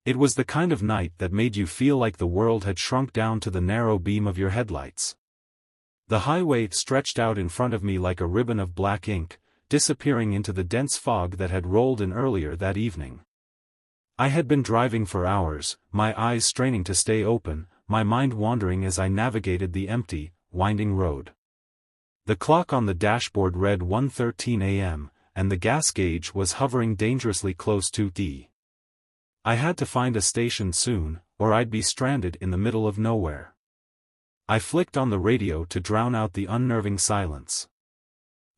It was the kind of night that made you feel like the world had shrunk down to the narrow beam of your headlights. The highway stretched out in front of me like a ribbon of black ink, disappearing into the dense fog that had rolled in earlier that evening. I had been driving for hours, my eyes straining to stay open, my mind wandering as I navigated the empty, winding road. The clock on the dashboard read 1:13 a.m., and the gas gauge was hovering dangerously close to D. I had to find a station soon, or I'd be stranded in the middle of nowhere. I flicked on the radio to drown out the unnerving silence.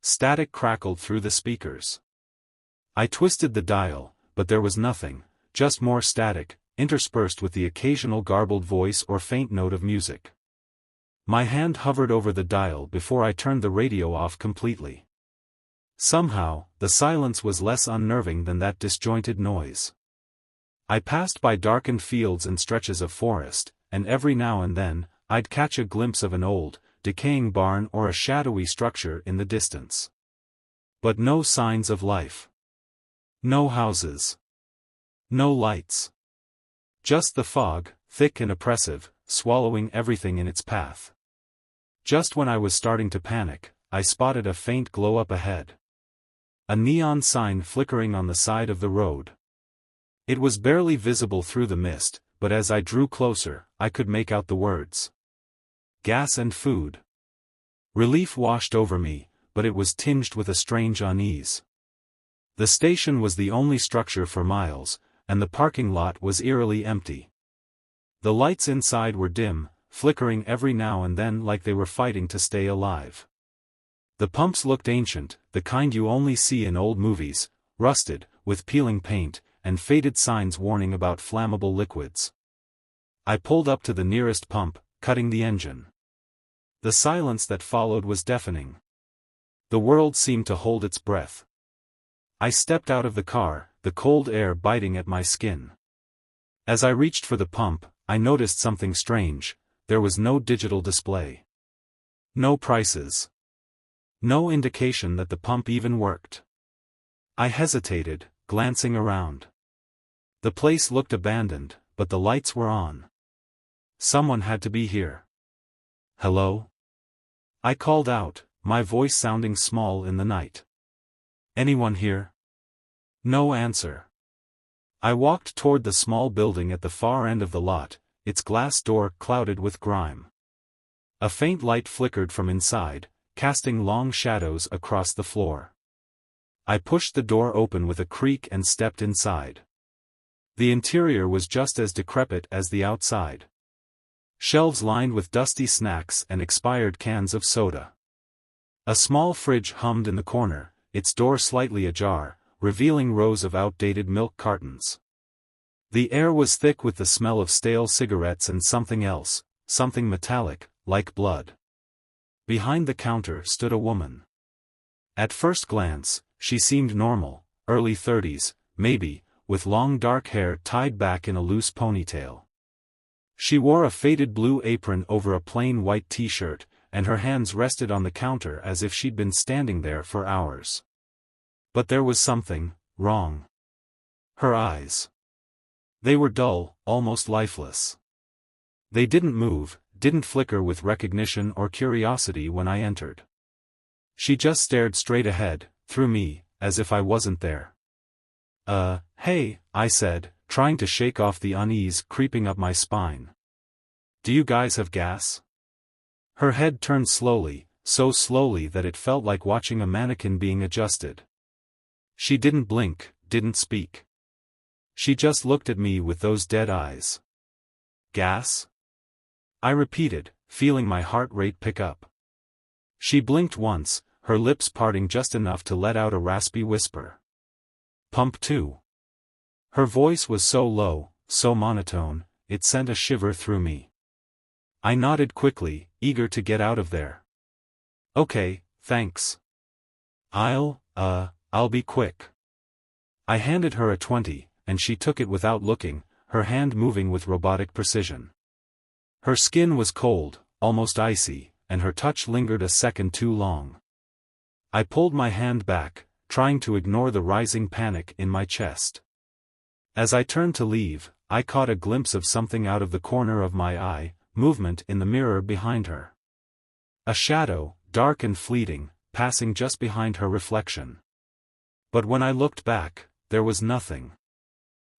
Static crackled through the speakers. I twisted the dial, but there was nothing, just more static, interspersed with the occasional garbled voice or faint note of music. My hand hovered over the dial before I turned the radio off completely. Somehow, the silence was less unnerving than that disjointed noise. I passed by darkened fields and stretches of forest, and every now and then, I'd catch a glimpse of an old, decaying barn or a shadowy structure in the distance. But no signs of life. No houses. No lights. Just the fog, thick and oppressive, swallowing everything in its path. Just when I was starting to panic, I spotted a faint glow up ahead. A neon sign flickering on the side of the road. It was barely visible through the mist, but as I drew closer, I could make out the words. Gas and food. Relief washed over me, but it was tinged with a strange unease. The station was the only structure for miles, and the parking lot was eerily empty. The lights inside were dim, flickering every now and then like they were fighting to stay alive. The pumps looked ancient, the kind you only see in old movies, rusted, with peeling paint, and faded signs warning about flammable liquids. I pulled up to the nearest pump, cutting the engine. The silence that followed was deafening. The world seemed to hold its breath. I stepped out of the car, the cold air biting at my skin. As I reached for the pump, I noticed something strange. There was no digital display. No prices. No indication that the pump even worked. I hesitated, glancing around. The place looked abandoned, but the lights were on. Someone had to be here. Hello? I called out, my voice sounding small in the night. Anyone here? No answer. I walked toward the small building at the far end of the lot, its glass door clouded with grime. A faint light flickered from inside, casting long shadows across the floor. I pushed the door open with a creak and stepped inside. The interior was just as decrepit as the outside. Shelves lined with dusty snacks and expired cans of soda. A small fridge hummed in the corner, its door slightly ajar, revealing rows of outdated milk cartons. The air was thick with the smell of stale cigarettes and something else, something metallic, like blood. Behind the counter stood a woman. At first glance, she seemed normal, early 30s, maybe, with long dark hair tied back in a loose ponytail. She wore a faded blue apron over a plain white t-shirt, and her hands rested on the counter as if she'd been standing there for hours. But there was something wrong. Her eyes. They were dull, almost lifeless. They didn't move, didn't flicker with recognition or curiosity when I entered. She just stared straight ahead, through me, as if I wasn't there. Hey, I said, trying to shake off the unease creeping up my spine. Do you guys have gas? Her head turned slowly, so slowly that it felt like watching a mannequin being adjusted. She didn't blink, didn't speak. She just looked at me with those dead eyes. Gas? I repeated, feeling my heart rate pick up. She blinked once, her lips parting just enough to let out a raspy whisper. Pump 2. Her voice was so low, so monotone, it sent a shiver through me. I nodded quickly, eager to get out of there. Okay, thanks. I'll be quick. I handed her a 20, and she took it without looking, her hand moving with robotic precision. Her skin was cold, almost icy, and her touch lingered a second too long. I pulled my hand back, trying to ignore the rising panic in my chest. As I turned to leave, I caught a glimpse of something out of the corner of my eye, movement in the mirror behind her. A shadow, dark and fleeting, passing just behind her reflection. But when I looked back, there was nothing.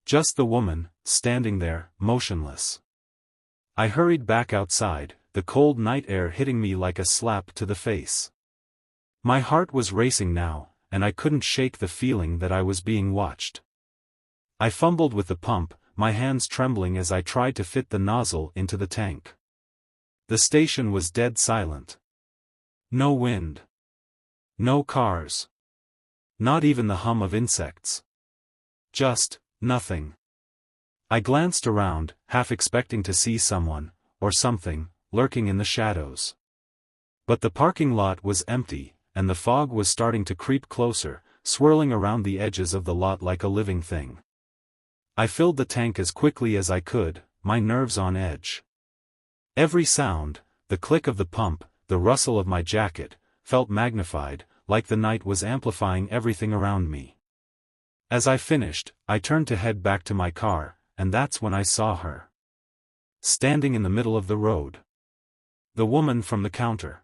Just the woman, standing there, motionless. I hurried back outside, the cold night air hitting me like a slap to the face. My heart was racing now, and I couldn't shake the feeling that I was being watched. I fumbled with the pump, my hands trembling as I tried to fit the nozzle into the tank. The station was dead silent. No wind. No cars. Not even the hum of insects. Just nothing. I glanced around, half expecting to see someone, or something, lurking in the shadows. But the parking lot was empty, and the fog was starting to creep closer, swirling around the edges of the lot like a living thing. I filled the tank as quickly as I could, my nerves on edge. Every sound, the click of the pump, the rustle of my jacket, felt magnified, like the night was amplifying everything around me. As I finished, I turned to head back to my car, and that's when I saw her. Standing in the middle of the road. The woman from the counter.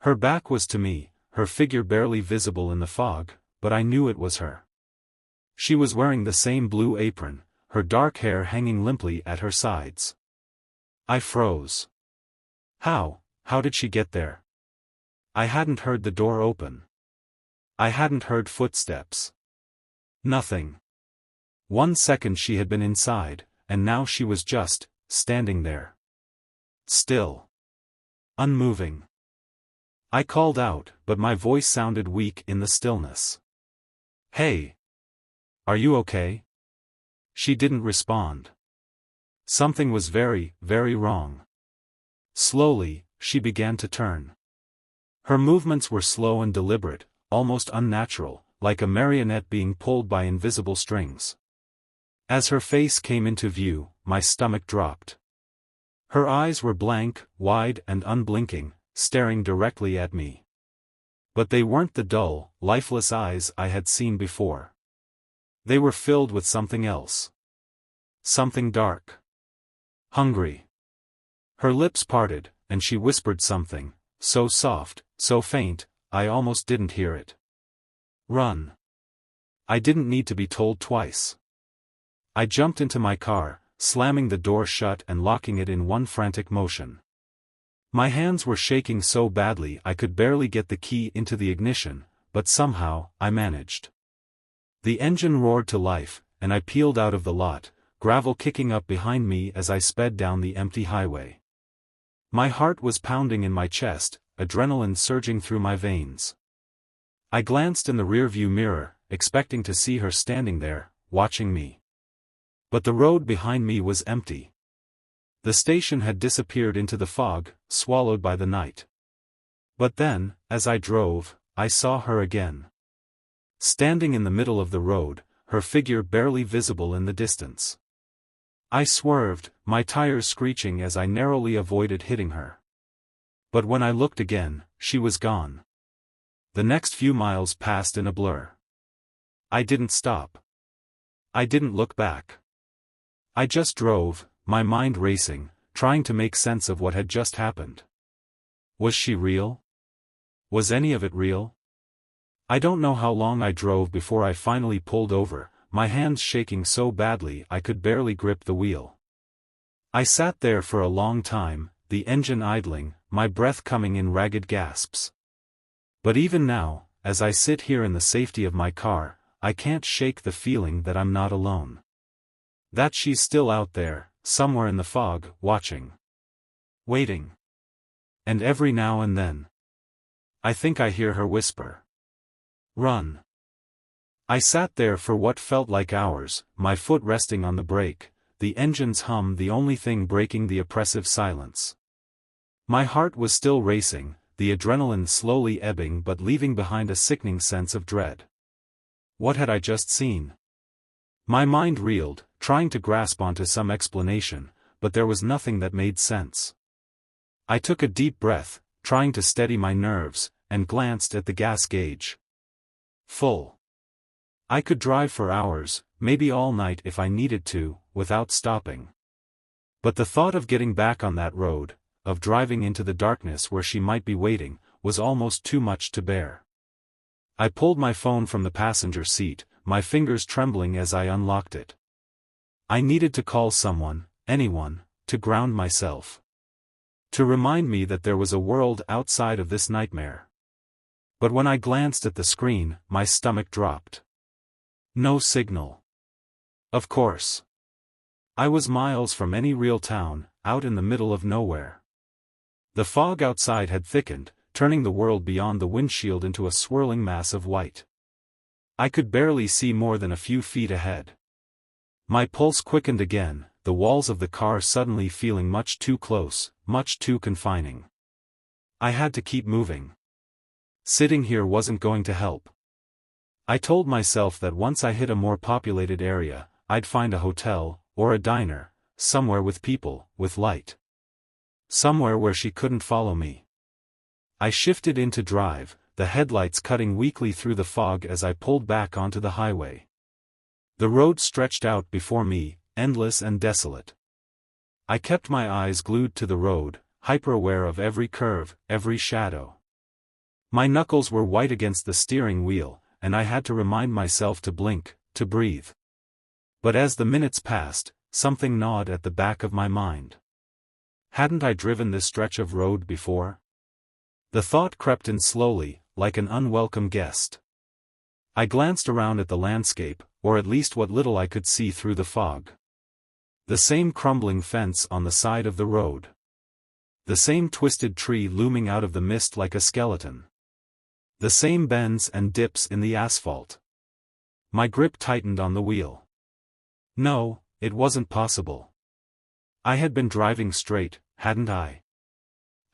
Her back was to me, her figure barely visible in the fog, but I knew it was her. She was wearing the same blue apron, her dark hair hanging limply at her sides. I froze. How did she get there? I hadn't heard the door open. I hadn't heard footsteps. Nothing. 1 second she had been inside, and now she was just standing there. Still. Unmoving. I called out, but my voice sounded weak in the stillness. Hey! Are you okay? She didn't respond. Something was very, very wrong. Slowly, she began to turn. Her movements were slow and deliberate, almost unnatural, like a marionette being pulled by invisible strings. As her face came into view, my stomach dropped. Her eyes were blank, wide and unblinking, staring directly at me. But they weren't the dull, lifeless eyes I had seen before. They were filled with something else. Something dark. Hungry. Her lips parted, and she whispered something, so soft, so faint, I almost didn't hear it. Run. I didn't need to be told twice. I jumped into my car, slamming the door shut and locking it in one frantic motion. My hands were shaking so badly I could barely get the key into the ignition, but somehow, I managed. The engine roared to life, and I peeled out of the lot, gravel kicking up behind me as I sped down the empty highway. My heart was pounding in my chest, adrenaline surging through my veins. I glanced in the rearview mirror, expecting to see her standing there, watching me. But the road behind me was empty. The station had disappeared into the fog, swallowed by the night. But then, as I drove, I saw her again. Standing in the middle of the road, her figure barely visible in the distance. I swerved, my tires screeching as I narrowly avoided hitting her. But when I looked again, she was gone. The next few miles passed in a blur. I didn't stop. I didn't look back. I just drove, my mind racing, trying to make sense of what had just happened. Was she real? Was any of it real? I don't know how long I drove before I finally pulled over, my hands shaking so badly I could barely grip the wheel. I sat there for a long time, the engine idling, my breath coming in ragged gasps. But even now, as I sit here in the safety of my car, I can't shake the feeling that I'm not alone. That she's still out there, somewhere in the fog, watching. Waiting. And every now and then, I think I hear her whisper. Run. I sat there for what felt like hours, my foot resting on the brake, the engine's hum the only thing breaking the oppressive silence. My heart was still racing, the adrenaline slowly ebbing but leaving behind a sickening sense of dread. What had I just seen? My mind reeled, trying to grasp onto some explanation, but there was nothing that made sense. I took a deep breath, trying to steady my nerves, and glanced at the gas gauge. Full. I could drive for hours, maybe all night if I needed to, without stopping. But the thought of getting back on that road, of driving into the darkness where she might be waiting, was almost too much to bear. I pulled my phone from the passenger seat, my fingers trembling as I unlocked it. I needed to call someone, anyone, to ground myself. To remind me that there was a world outside of this nightmare. But when I glanced at the screen, my stomach dropped. No signal. Of course. I was miles from any real town, out in the middle of nowhere. The fog outside had thickened, turning the world beyond the windshield into a swirling mass of white. I could barely see more than a few feet ahead. My pulse quickened again, the walls of the car suddenly feeling much too close, much too confining. I had to keep moving. Sitting here wasn't going to help. I told myself that once I hit a more populated area, I'd find a hotel, or a diner, somewhere with people, with light. Somewhere where she couldn't follow me. I shifted into drive, the headlights cutting weakly through the fog as I pulled back onto the highway. The road stretched out before me, endless and desolate. I kept my eyes glued to the road, hyper-aware of every curve, every shadow. My knuckles were white against the steering wheel, and I had to remind myself to blink, to breathe. But as the minutes passed, something gnawed at the back of my mind. Hadn't I driven this stretch of road before? The thought crept in slowly, like an unwelcome guest. I glanced around at the landscape, or at least what little I could see through the fog. The same crumbling fence on the side of the road. The same twisted tree looming out of the mist like a skeleton. The same bends and dips in the asphalt. My grip tightened on the wheel. No, it wasn't possible. I had been driving straight, hadn't I?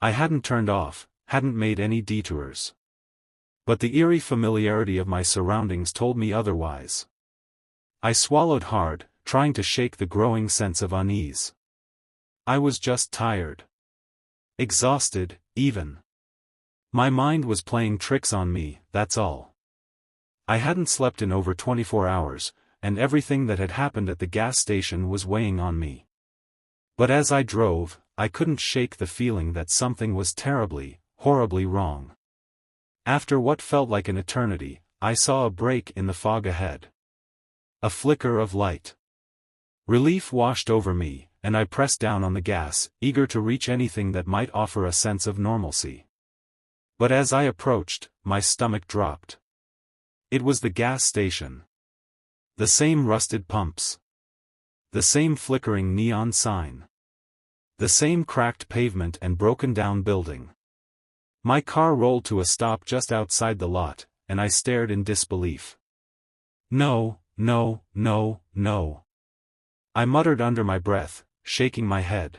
I hadn't turned off, hadn't made any detours. But the eerie familiarity of my surroundings told me otherwise. I swallowed hard, trying to shake the growing sense of unease. I was just tired. Exhausted, even. My mind was playing tricks on me, that's all. I hadn't slept in over 24 hours, and everything that had happened at the gas station was weighing on me. But as I drove, I couldn't shake the feeling that something was terribly, horribly wrong. After what felt like an eternity, I saw a break in the fog ahead. A flicker of light. Relief washed over me, and I pressed down on the gas, eager to reach anything that might offer a sense of normalcy. But as I approached, my stomach dropped. It was the gas station. The same rusted pumps. The same flickering neon sign. The same cracked pavement and broken-down building. My car rolled to a stop just outside the lot, and I stared in disbelief. No, no, no, no. I muttered under my breath, shaking my head.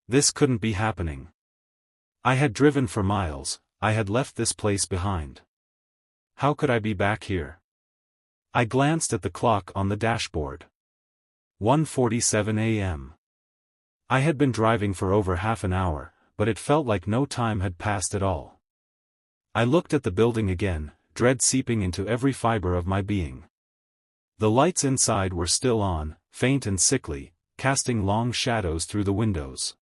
This couldn't be happening. I had driven for miles, I had left this place behind. How could I be back here? I glanced at the clock on the dashboard. 1:47 a.m. I had been driving for over half an hour, but it felt like no time had passed at all. I looked at the building again, dread seeping into every fiber of my being. The lights inside were still on, faint and sickly, casting long shadows through the windows.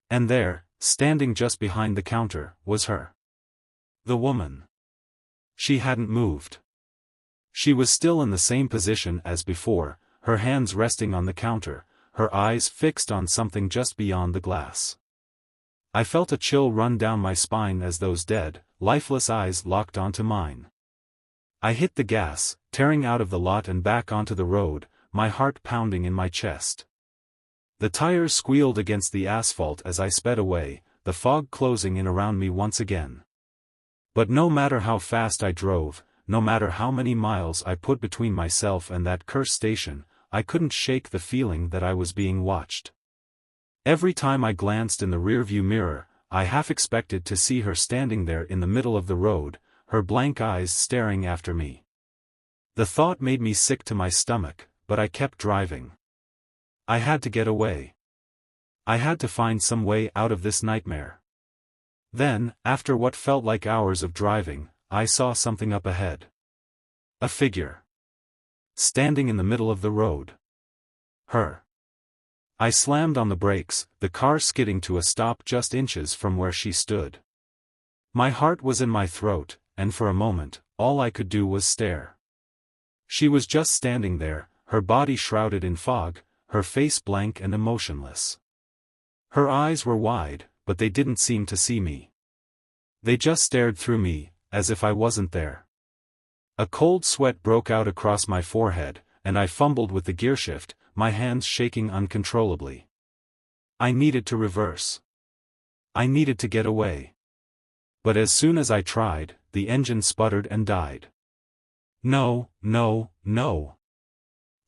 And there, standing just behind the counter, was her. The woman. She hadn't moved. She was still in the same position as before, her hands resting on the counter, her eyes fixed on something just beyond the glass. I felt a chill run down my spine as those dead, lifeless eyes locked onto mine. I hit the gas, tearing out of the lot and back onto the road, my heart pounding in my chest. The tires squealed against the asphalt as I sped away, the fog closing in around me once again. But no matter how fast I drove, no matter how many miles I put between myself and that cursed station, I couldn't shake the feeling that I was being watched. Every time I glanced in the rearview mirror, I half expected to see her standing there in the middle of the road, her blank eyes staring after me. The thought made me sick to my stomach, but I kept driving. I had to get away. I had to find some way out of this nightmare. Then, after what felt like hours of driving, I saw something up ahead. A figure. Standing in the middle of the road. Her. I slammed on the brakes, the car skidding to a stop just inches from where she stood. My heart was in my throat, and for a moment, all I could do was stare. She was just standing there, her body shrouded in fog, her face blank and emotionless. Her eyes were wide, but they didn't seem to see me. They just stared through me, as if I wasn't there. A cold sweat broke out across my forehead, and I fumbled with the gearshift, my hands shaking uncontrollably. I needed to reverse. I needed to get away. But as soon as I tried, the engine sputtered and died. No, no, no!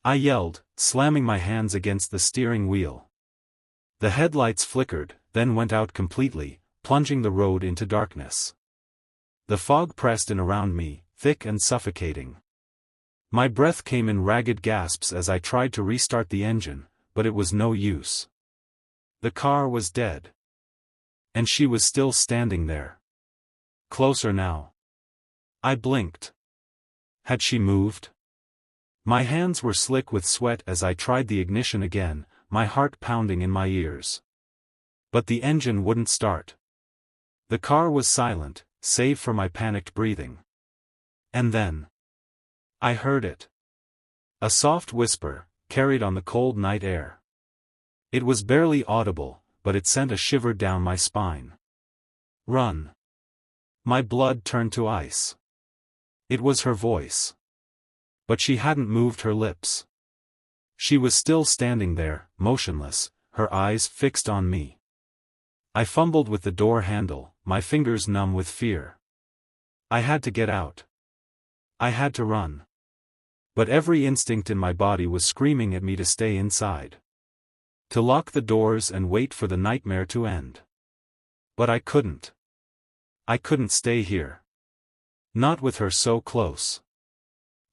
I yelled, slamming my hands against the steering wheel. The headlights flickered, then went out completely, plunging the road into darkness. The fog pressed in around me, thick and suffocating. My breath came in ragged gasps as I tried to restart the engine, but it was no use. The car was dead. And she was still standing there. Closer now. I blinked. Had she moved? My hands were slick with sweat as I tried the ignition again, my heart pounding in my ears. But the engine wouldn't start. The car was silent, save for my panicked breathing. And then I heard it. A soft whisper, carried on the cold night air. It was barely audible, but it sent a shiver down my spine. Run. My blood turned to ice. It was her voice. But she hadn't moved her lips. She was still standing there, motionless, her eyes fixed on me. I fumbled with the door handle, my fingers numb with fear. I had to get out. I had to run. But every instinct in my body was screaming at me to stay inside. To lock the doors and wait for the nightmare to end. But I couldn't. I couldn't stay here. Not with her so close.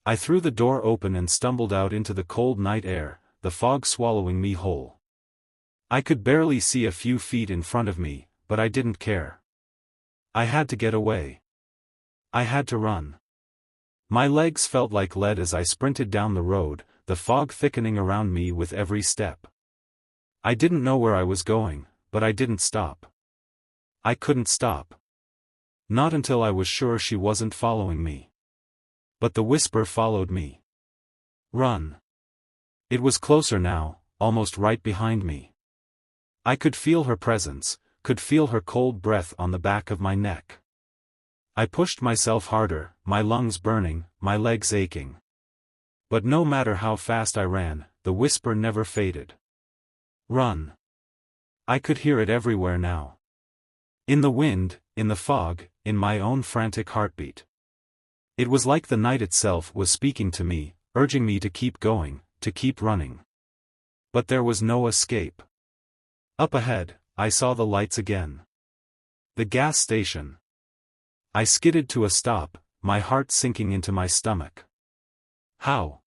I threw the door open and stumbled out into the cold night air, the fog swallowing me whole. I could barely see a few feet in front of me, but I didn't care. I had to get away. I had to run. My legs felt like lead as I sprinted down the road, the fog thickening around me with every step. I didn't know where I was going, but I didn't stop. I couldn't stop. Not until I was sure she wasn't following me. But the whisper followed me. Run. It was closer now, almost right behind me. I could feel her presence, could feel her cold breath on the back of my neck. I pushed myself harder, my lungs burning, my legs aching. But no matter how fast I ran, the whisper never faded. Run. I could hear it everywhere now. In the wind, in the fog, in my own frantic heartbeat. It was like the night itself was speaking to me, urging me to keep going, to keep running. But there was no escape. Up ahead, I saw the lights again. The gas station. I skidded to a stop, my heart sinking into my stomach. How?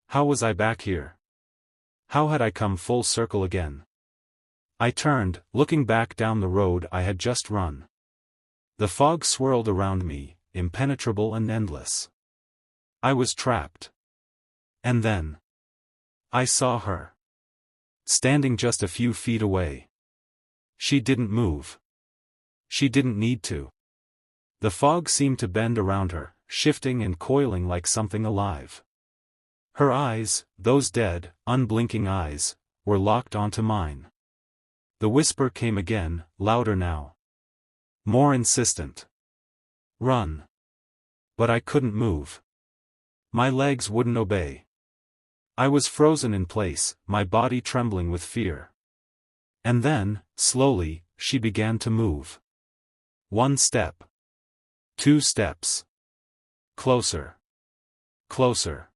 How was I back here? How had I come full circle again? I turned, looking back down the road I had just run. The fog swirled around me, impenetrable and endless. I was trapped. And then I saw her. Standing just a few feet away. She didn't move. She didn't need to. The fog seemed to bend around her, shifting and coiling like something alive. Her eyes, those dead, unblinking eyes, were locked onto mine. The whisper came again, louder now. More insistent. Run. But I couldn't move. My legs wouldn't obey. I was frozen in place, my body trembling with fear. And then, slowly, she began to move. 1 step. 2 steps. Closer. Closer.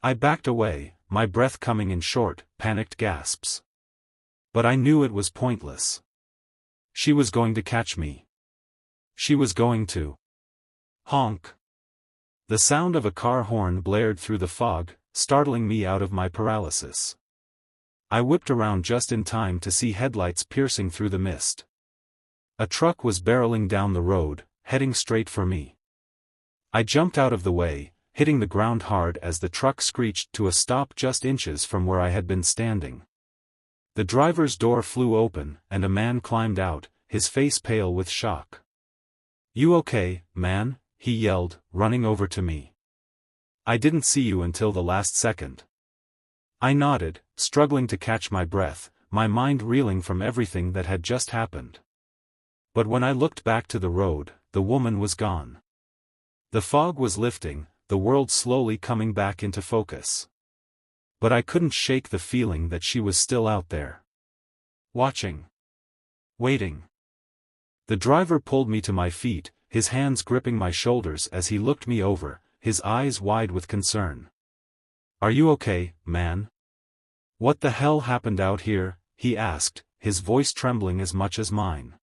I backed away, my breath coming in short, panicked gasps. But I knew it was pointless. She was going to catch me. She was going to honk. The sound of a car horn blared through the fog, startling me out of my paralysis. I whipped around just in time to see headlights piercing through the mist. A truck was barreling down the road, heading straight for me. I jumped out of the way, hitting the ground hard as the truck screeched to a stop just inches from where I had been standing. The driver's door flew open, and a man climbed out, his face pale with shock. "You okay, man?" he yelled, running over to me. "I didn't see you until the last second." I nodded, struggling to catch my breath, my mind reeling from everything that had just happened. But when I looked back to the road, the woman was gone. The fog was lifting, the world slowly coming back into focus. But I couldn't shake the feeling that she was still out there. Watching. Waiting. The driver pulled me to my feet, his hands gripping my shoulders as he looked me over, his eyes wide with concern. "Are you okay, man? What the hell happened out here?" he asked, his voice trembling as much as mine.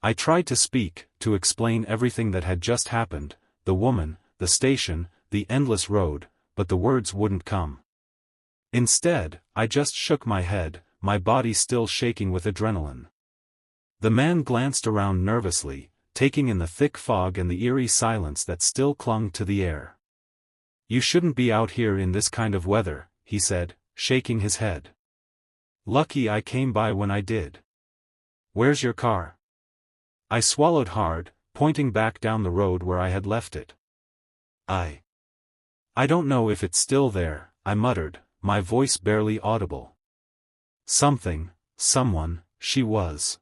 I tried to speak, to explain everything that had just happened, the woman, the station, the endless road, but the words wouldn't come. Instead, I just shook my head, my body still shaking with adrenaline. The man glanced around nervously, taking in the thick fog and the eerie silence that still clung to the air. "You shouldn't be out here in this kind of weather," he said, shaking his head. "Lucky I came by when I did. Where's your car?" I swallowed hard, pointing back down the road where I had left it. I don't know if it's still there," I muttered, my voice barely audible. Someone, she was.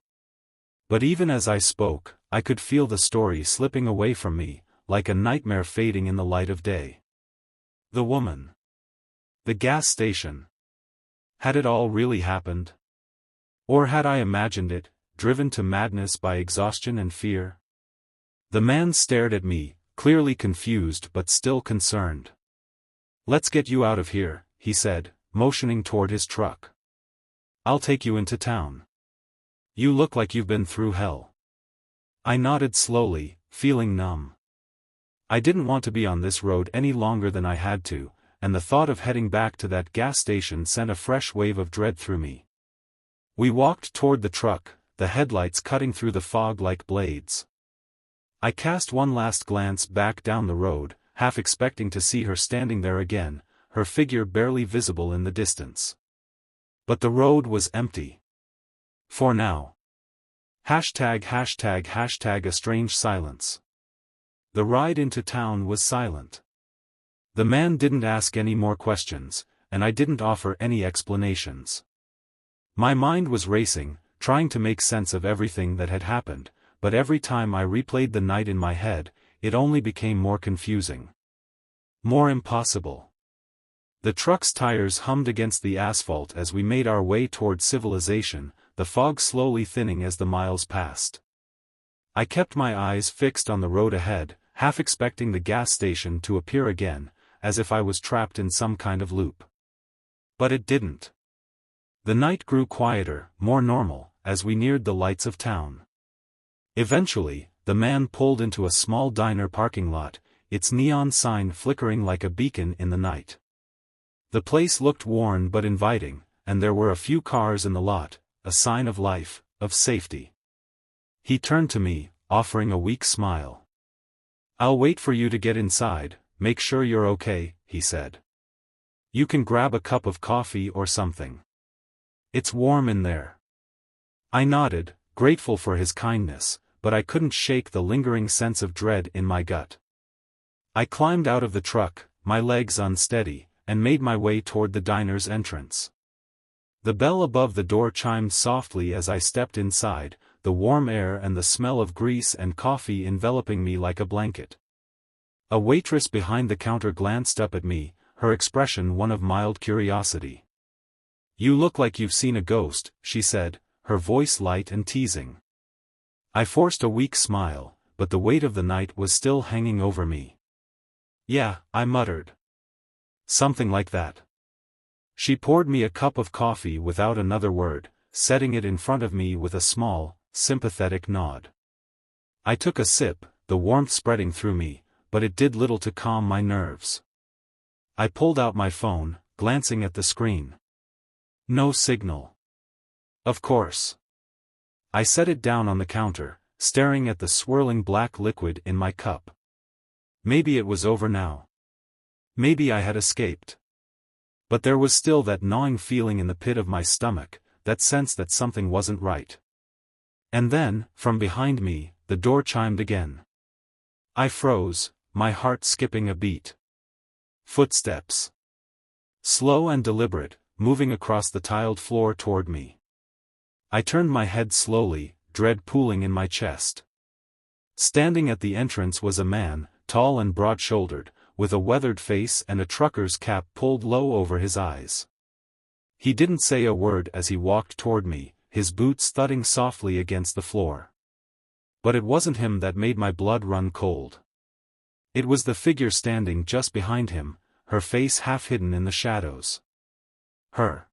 But even as I spoke, I could feel the story slipping away from me, like a nightmare fading in the light of day. The woman. The gas station. Had it all really happened? Or had I imagined it, driven to madness by exhaustion and fear? The man stared at me, clearly confused but still concerned. "Let's get you out of here," he said, motioning toward his truck. "I'll take you into town. You look like you've been through hell." I nodded slowly, feeling numb. I didn't want to be on this road any longer than I had to, and the thought of heading back to that gas station sent a fresh wave of dread through me. We walked toward the truck, the headlights cutting through the fog like blades. I cast one last glance back down the road, half expecting to see her standing there again, her figure barely visible in the distance. But the road was empty. For now. #### A strange silence. The ride into town was silent. The man didn't ask any more questions, and I didn't offer any explanations. My mind was racing, trying to make sense of everything that had happened, but every time I replayed the night in my head, it only became more confusing. More impossible. The truck's tires hummed against the asphalt as we made our way toward civilization, the fog slowly thinning as the miles passed. I kept my eyes fixed on the road ahead, half expecting the gas station to appear again, as if I was trapped in some kind of loop. But it didn't. The night grew quieter, more normal, as we neared the lights of town. Eventually, the man pulled into a small diner parking lot, its neon sign flickering like a beacon in the night. The place looked worn but inviting, and there were a few cars in the lot, a sign of life, of safety. He turned to me, offering a weak smile. "I'll wait for you to get inside, make sure you're okay," he said. "You can grab a cup of coffee or something. It's warm in there." I nodded, grateful for his kindness, but I couldn't shake the lingering sense of dread in my gut. I climbed out of the truck, my legs unsteady, and made my way toward the diner's entrance. The bell above the door chimed softly as I stepped inside, the warm air and the smell of grease and coffee enveloping me like a blanket. A waitress behind the counter glanced up at me, her expression one of mild curiosity. "You look like you've seen a ghost," she said, her voice light and teasing. I forced a weak smile, but the weight of the night was still hanging over me. "Yeah," I muttered. "Something like that." She poured me a cup of coffee without another word, setting it in front of me with a small, sympathetic nod. I took a sip, the warmth spreading through me, but it did little to calm my nerves. I pulled out my phone, glancing at the screen. No signal. Of course. I set it down on the counter, staring at the swirling black liquid in my cup. Maybe it was over now. Maybe I had escaped. But there was still that gnawing feeling in the pit of my stomach, that sense that something wasn't right. And then, from behind me, the door chimed again. I froze, my heart skipping a beat. Footsteps. Slow and deliberate, moving across the tiled floor toward me. I turned my head slowly, dread pooling in my chest. Standing at the entrance was a man, tall and broad-shouldered, with a weathered face and a trucker's cap pulled low over his eyes. He didn't say a word as he walked toward me, his boots thudding softly against the floor. But it wasn't him that made my blood run cold. It was the figure standing just behind him, her face half hidden in the shadows. Her.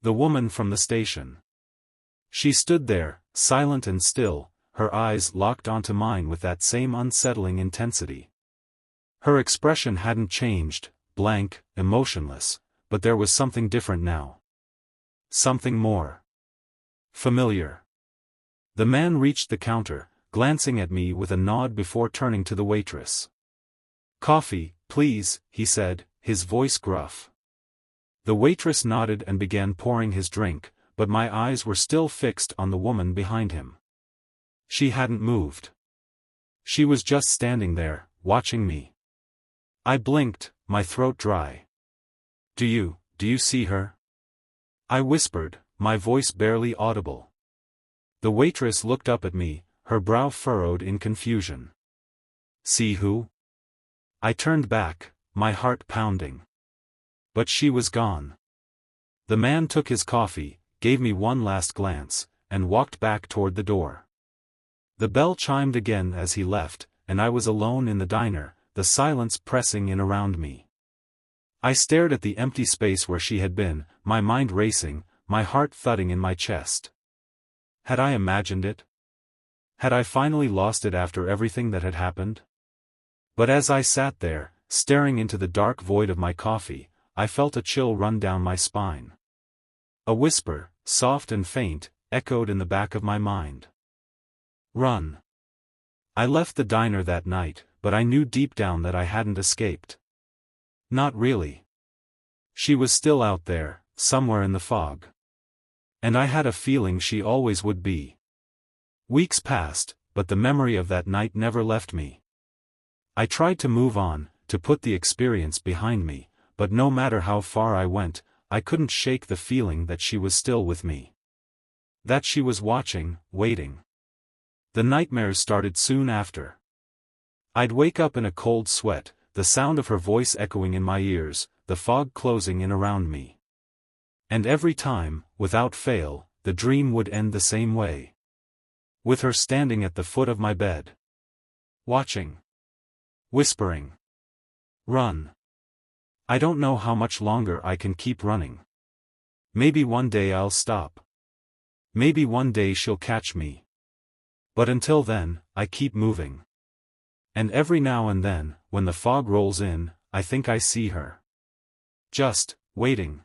The woman from the station. She stood there, silent and still, her eyes locked onto mine with that same unsettling intensity. Her expression hadn't changed, blank, emotionless, but there was something different now. Something more familiar. The man reached the counter, glancing at me with a nod before turning to the waitress. "Coffee, please," he said, his voice gruff. The waitress nodded and began pouring his drink, but my eyes were still fixed on the woman behind him. She hadn't moved. She was just standing there, watching me. I blinked, my throat dry. Do you see her?" I whispered, my voice barely audible. The waitress looked up at me, her brow furrowed in confusion. "See who?" I turned back, my heart pounding. But she was gone. The man took his coffee, gave me one last glance, and walked back toward the door. The bell chimed again as he left, and I was alone in the diner, the silence pressing in around me. I stared at the empty space where she had been, my mind racing, my heart thudding in my chest. Had I imagined it? Had I finally lost it after everything that had happened? But as I sat there, staring into the dark void of my coffee, I felt a chill run down my spine. A whisper, soft and faint, echoed in the back of my mind. Run. I left the diner that night, but I knew deep down that I hadn't escaped. Not really. She was still out there, somewhere in the fog. And I had a feeling she always would be. Weeks passed, but the memory of that night never left me. I tried to move on, to put the experience behind me, but no matter how far I went, I couldn't shake the feeling that she was still with me. That she was watching, waiting. The nightmares started soon after. I'd wake up in a cold sweat, the sound of her voice echoing in my ears, the fog closing in around me. And every time, without fail, the dream would end the same way. With her standing at the foot of my bed. Watching. Whispering. Run. I don't know how much longer I can keep running. Maybe one day I'll stop. Maybe one day she'll catch me. But until then, I keep moving. And every now and then, when the fog rolls in, I think I see her. Just waiting.